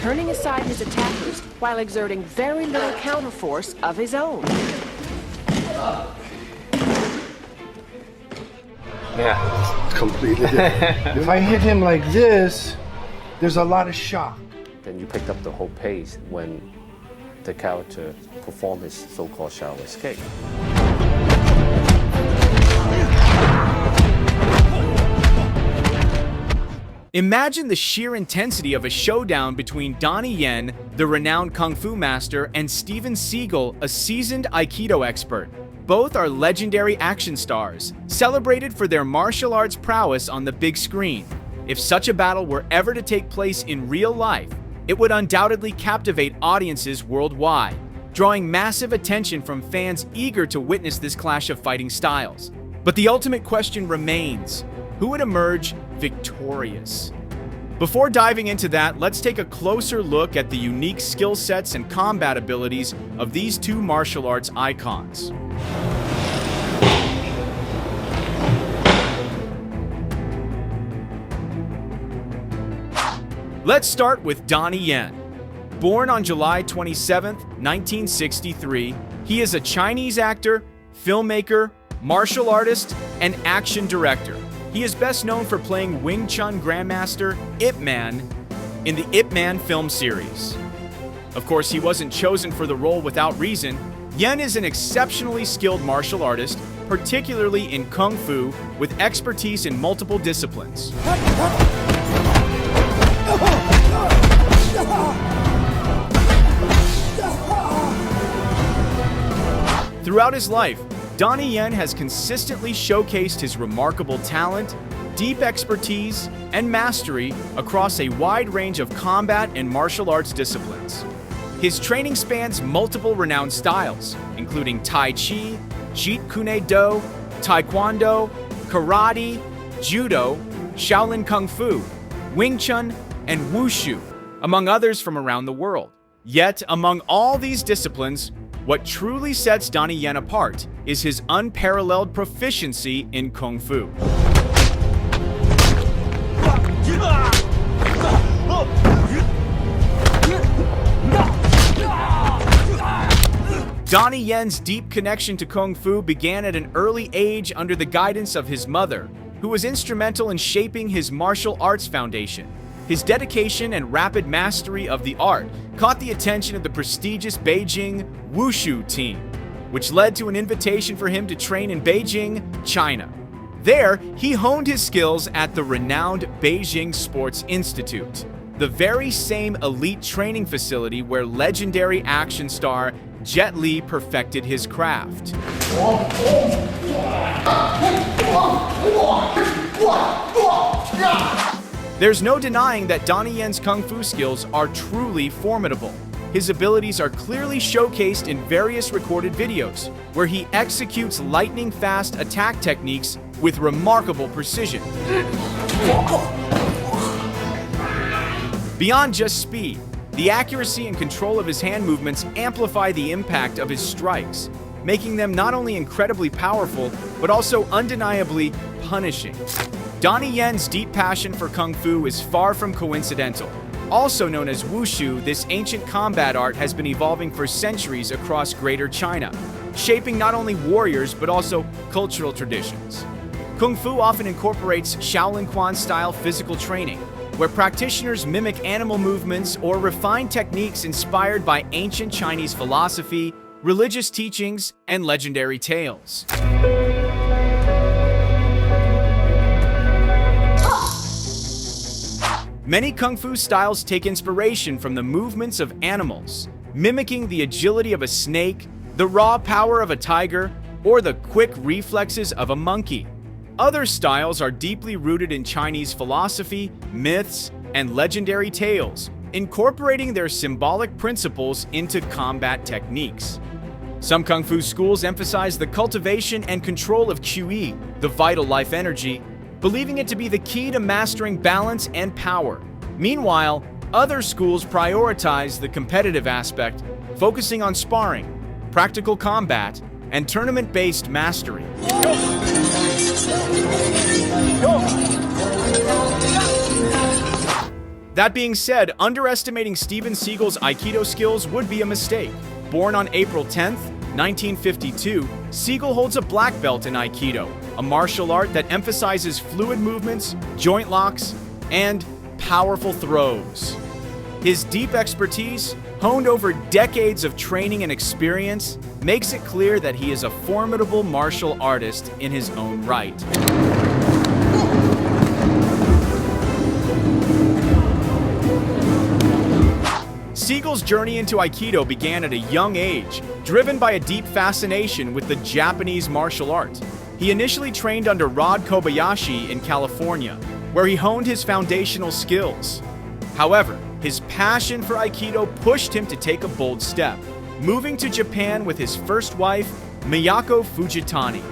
turning aside his attackers while exerting very little counterforce of his own. Yeah. It's completely different. If I hit him like this, there's a lot of shock. Then you picked up the whole pace when the character performed his so-called shadow escape. Imagine the sheer intensity of a showdown between Donnie Yen, the renowned kung fu master, and Steven Seagal, a seasoned Aikido expert. Both are legendary action stars, celebrated for their martial arts prowess on the big screen. If such a battle were ever to take place in real life, it would undoubtedly captivate audiences worldwide, drawing massive attention from fans eager to witness this clash of fighting styles. But the ultimate question remains: who would emerge victorious? Before diving into that, let's take a closer look at the unique skill sets and combat abilities of these two martial arts icons. Let's start with Donnie Yen. Born on July 27, 1963, he is a Chinese actor, filmmaker, martial artist, and action director. He is best known for playing Wing Chun Grandmaster Ip Man in the Ip Man film series. Of course, he wasn't chosen for the role without reason. Yen is an exceptionally skilled martial artist, particularly in Kung Fu, with expertise in multiple disciplines. Throughout his life, Donnie Yen has consistently showcased his remarkable talent, deep expertise, and mastery across a wide range of combat and martial arts disciplines. His training spans multiple renowned styles, including Tai Chi, Jeet Kune Do, Taekwondo, Karate, Judo, Shaolin Kung Fu, Wing Chun, and Wushu, among others from around the world. Yet, among all these disciplines, what truly sets Donnie Yen apart is his unparalleled proficiency in Kung Fu. Donnie Yen's deep connection to Kung Fu began at an early age under the guidance of his mother, who was instrumental in shaping his martial arts foundation. His dedication and rapid mastery of the art caught the attention of the prestigious Beijing Wushu team, which led to an invitation for him to train in Beijing, China. There, he honed his skills at the renowned Beijing Sports Institute, the very same elite training facility where legendary action star Jet Li perfected his craft. There's no denying that Donnie Yen's Kung Fu skills are truly formidable. His abilities are clearly showcased in various recorded videos, where he executes lightning-fast attack techniques with remarkable precision. Beyond just speed, the accuracy and control of his hand movements amplify the impact of his strikes, making them not only incredibly powerful, but also undeniably punishing. Donnie Yen's deep passion for Kung Fu is far from coincidental. Also known as Wushu, this ancient combat art has been evolving for centuries across Greater China, shaping not only warriors but also cultural traditions. Kung Fu often incorporates Shaolin Quan-style physical training, where practitioners mimic animal movements or refine techniques inspired by ancient Chinese philosophy, religious teachings, and legendary tales. Many Kung Fu styles take inspiration from the movements of animals, mimicking the agility of a snake, the raw power of a tiger, or the quick reflexes of a monkey. Other styles are deeply rooted in Chinese philosophy, myths, and legendary tales, incorporating their symbolic principles into combat techniques. Some Kung Fu schools emphasize the cultivation and control of Qi, the vital life energy, believing it to be the key to mastering balance and power. Meanwhile, other schools prioritize the competitive aspect, focusing on sparring, practical combat, and tournament-based mastery. That being said, underestimating Steven Seagal's Aikido skills would be a mistake. Born on April 10th, 1952, Seagal holds a black belt in Aikido, a martial art that emphasizes fluid movements, joint locks, and powerful throws. His deep expertise, honed over decades of training and experience, makes it clear that he is a formidable martial artist in his own right. Seagal's journey into Aikido began at a young age, driven by a deep fascination with the Japanese martial art. He initially trained under Rod Kobayashi in California, where he honed his foundational skills. However, his passion for Aikido pushed him to take a bold step, moving to Japan with his first wife, Miyako Fujitani.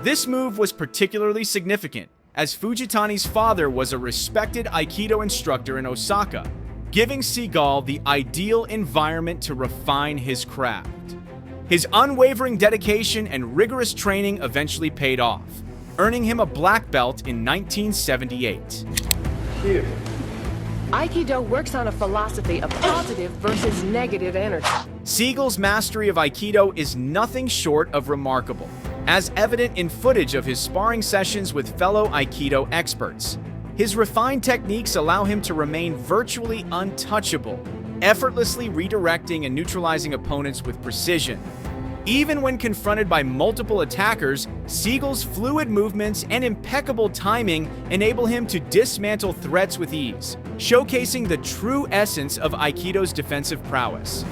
This move was particularly significant, as Fujitani's father was a respected Aikido instructor in Osaka, giving Seagal the ideal environment to refine his craft. His unwavering dedication and rigorous training eventually paid off, earning him a black belt in 1978. Here. Aikido works on a philosophy of positive versus negative energy. Seagal's mastery of Aikido is nothing short of remarkable, as evident in footage of his sparring sessions with fellow Aikido experts. His refined techniques allow him to remain virtually untouchable, effortlessly redirecting and neutralizing opponents with precision. Even when confronted by multiple attackers, Seagal's fluid movements and impeccable timing enable him to dismantle threats with ease, showcasing the true essence of Aikido's defensive prowess.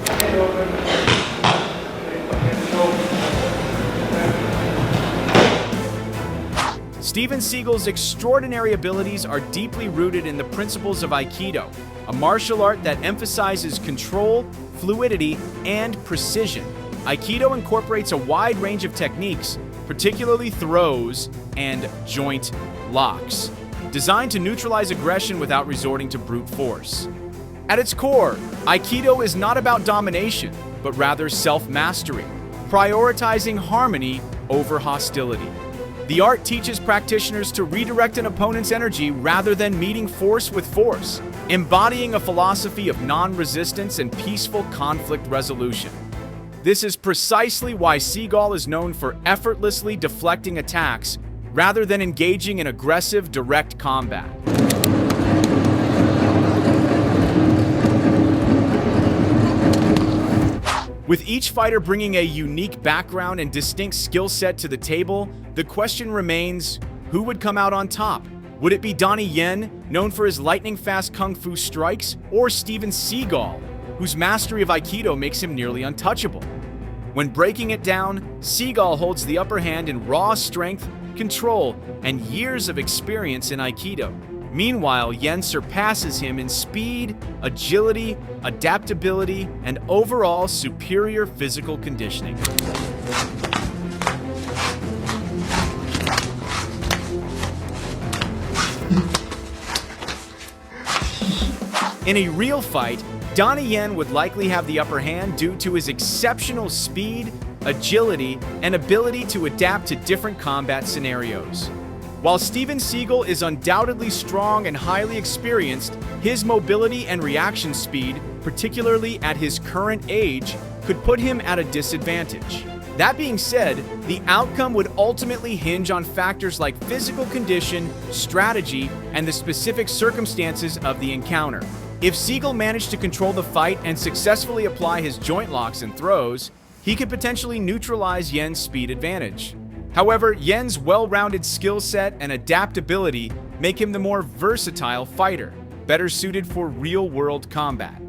Steven Seagal's extraordinary abilities are deeply rooted in the principles of Aikido, a martial art that emphasizes control, fluidity, and precision. Aikido incorporates a wide range of techniques, particularly throws and joint locks, designed to neutralize aggression without resorting to brute force. At its core, Aikido is not about domination, but rather self-mastery, prioritizing harmony over hostility. The art teaches practitioners to redirect an opponent's energy rather than meeting force with force, embodying a philosophy of non-resistance and peaceful conflict resolution. This is precisely why Seagal is known for effortlessly deflecting attacks rather than engaging in aggressive, direct combat. With each fighter bringing a unique background and distinct skill set to the table, the question remains, who would come out on top? Would it be Donnie Yen, known for his lightning-fast kung fu strikes, or Steven Seagal, whose mastery of Aikido makes him nearly untouchable? When breaking it down, Seagal holds the upper hand in raw strength, control, and years of experience in Aikido. Meanwhile, Yen surpasses him in speed, agility, adaptability, and overall superior physical conditioning. In a real fight, Donnie Yen would likely have the upper hand due to his exceptional speed, agility, and ability to adapt to different combat scenarios. While Steven Seagal is undoubtedly strong and highly experienced, his mobility and reaction speed, particularly at his current age, could put him at a disadvantage. That being said, the outcome would ultimately hinge on factors like physical condition, strategy, and the specific circumstances of the encounter. If Seagal managed to control the fight and successfully apply his joint locks and throws, he could potentially neutralize Yen's speed advantage. However, Yen's well-rounded skill set and adaptability make him the more versatile fighter, better suited for real-world combat.